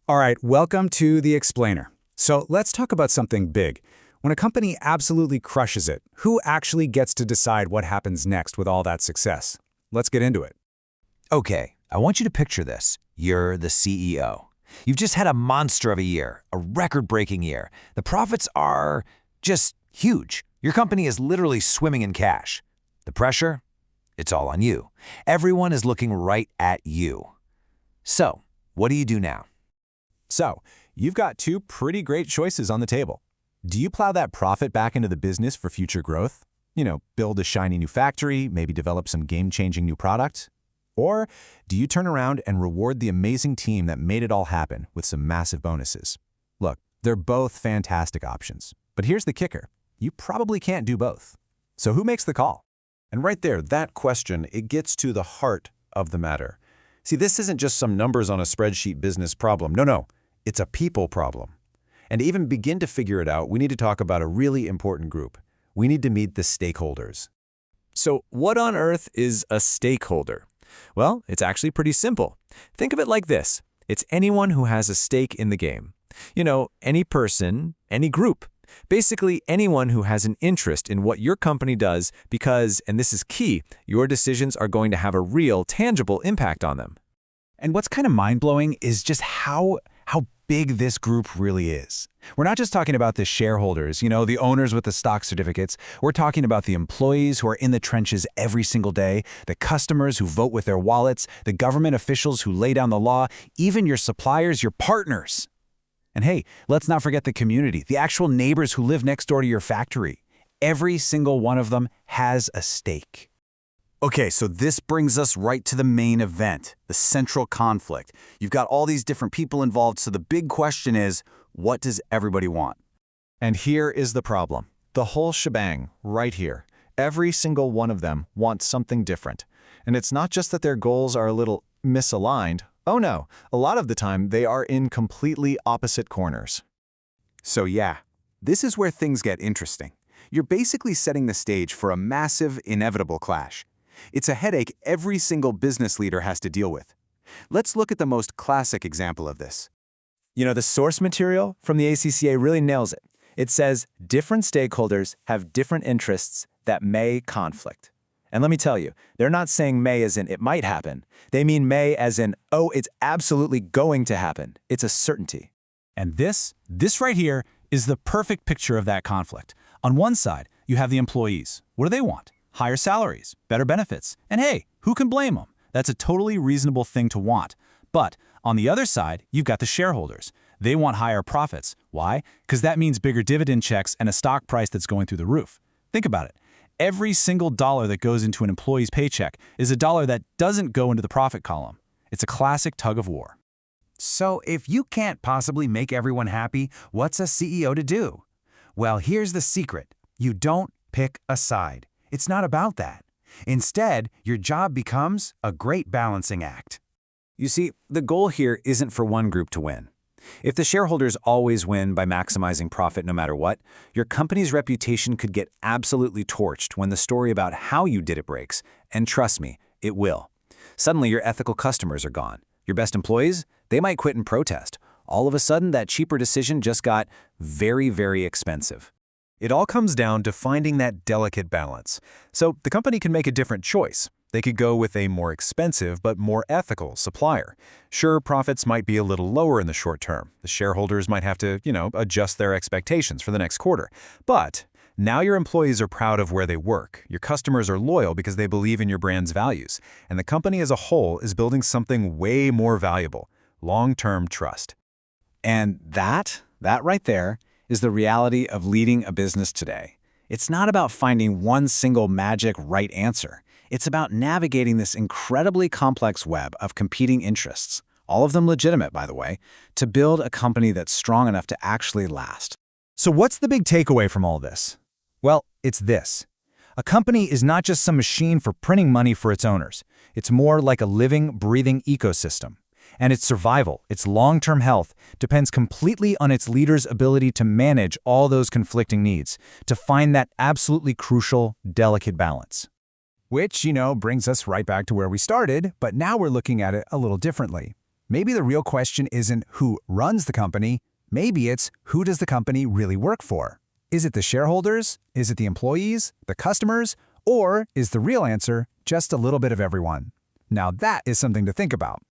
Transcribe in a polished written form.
All right, welcome to The Explainer. So let's talk about something big. When a company absolutely crushes it, who actually gets to decide what happens next with all that success? Let's get into it. Okay, I want you to picture this. You're the CEO. You've just had a monster of a year, a record-breaking year. The profits are just huge. Your company is literally swimming in cash. The pressure? It's all on you. Everyone is looking right at you. So, what do you do now? So, you've got two pretty great choices on the table. Do you plow that profit back into the business for future growth? Build a shiny new factory, maybe develop some game-changing new product? Or do you turn around and reward the amazing team that made it all happen with some massive bonuses? Look, they're both fantastic options. But here's the kicker. You probably can't do both. So who makes the call? And right there, that question, it gets to the heart of the matter. See, this isn't just some numbers on a spreadsheet business problem. No. It's a people problem. And to even begin to figure it out, we need to talk about a really important group. We need to meet the stakeholders. So what on earth is a stakeholder? Well, it's actually pretty simple. Think of it like this. It's anyone who has a stake in the game. Any person, any group. Basically, anyone who has an interest in what your company does because, and this is key, your decisions are going to have a real, tangible impact on them. And what's kind of mind-blowing is just how big this group really is. We're not just talking about the shareholders, the owners with the stock certificates. We're talking about the employees who are in the trenches every single day, the customers who vote with their wallets, the government officials who lay down the law, even your suppliers, your partners. And hey, let's not forget the community, the actual neighbors who live next door to your factory. Every single one of them has a stake. Okay, so this brings us right to the main event, the central conflict. You've got all these different people involved, so the big question is, what does everybody want? And here is the problem. The whole shebang, right here. Every single one of them wants something different. And it's not just that their goals are a little misaligned. Oh no, a lot of the time they are in completely opposite corners. So yeah, this is where things get interesting. You're basically setting the stage for a massive, inevitable clash. It's a headache every single business leader has to deal with. Let's look at the most classic example of this. The source material from the ACCA really nails it. It says different stakeholders have different interests that may conflict. And let me tell you, they're not saying may as in it might happen. They mean may as in, oh, it's absolutely going to happen. It's a certainty. And this right here is the perfect picture of that conflict. On one side, you have the employees. What do they want? Higher salaries, better benefits. And hey, who can blame them? That's a totally reasonable thing to want. But on the other side, you've got the shareholders. They want higher profits. Why? Because that means bigger dividend checks and a stock price that's going through the roof. Think about it. Every single dollar that goes into an employee's paycheck is a dollar that doesn't go into the profit column. It's a classic tug of war. So if you can't possibly make everyone happy, what's a CEO to do? Well, here's the secret. You don't pick a side. It's not about that. Instead, your job becomes a great balancing act. You see, the goal here isn't for one group to win. If the shareholders always win by maximizing profit no matter what, your company's reputation could get absolutely torched when the story about how you did it breaks. And trust me, it will. Suddenly, your ethical customers are gone. Your best employees, they might quit in protest. All of a sudden, that cheaper decision just got very, very expensive. It all comes down to finding that delicate balance. So the company can make a different choice. They could go with a more expensive but more ethical supplier. Sure, profits might be a little lower in the short term. The shareholders might have to, adjust their expectations for the next quarter. But now your employees are proud of where they work. Your customers are loyal because they believe in your brand's values. And the company as a whole is building something way more valuable, long-term trust. And that right there, is the reality of leading a business today. It's not about finding one single magic right answer. It's about navigating this incredibly complex web of competing interests, all of them legitimate, by the way, to build a company that's strong enough to actually last. So what's the big takeaway from all this? Well, it's this. A company is not just some machine for printing money for its owners. It's more like a living, breathing ecosystem. And its survival, its long-term health, depends completely on its leaders' ability to manage all those conflicting needs, to find that absolutely crucial, delicate balance. Which, brings us right back to where we started, but now we're looking at it a little differently. Maybe the real question isn't who runs the company, maybe it's who does the company really work for? Is it the shareholders? Is it the employees? The customers? Or is the real answer just a little bit of everyone? Now that is something to think about.